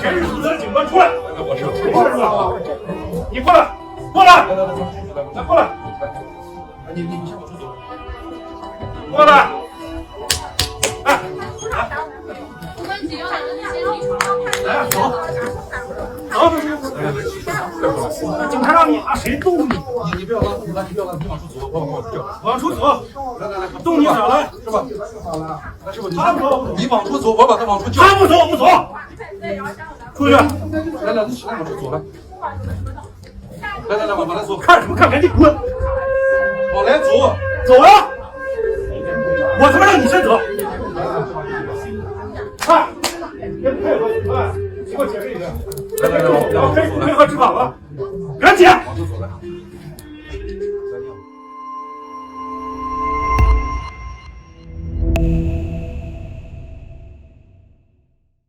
全是负责警官出来。我是你过来，过来，来过来，你先往出走。过来。哎，来，走，走。警察让你打，谁动你？你不要拉，你不要拉，你往出走，往出走，往出走。来，动你啥了？是吧？来，师傅，他不走，你往出走，我把他往出叫。他不走，不走。出去。来，你起来往出走来。来，往来走。看什么看？赶紧滚！往来走。走啊！我他妈让你先走。看，别配合，哎，你给我解释一下。来，配合执法了，赶紧。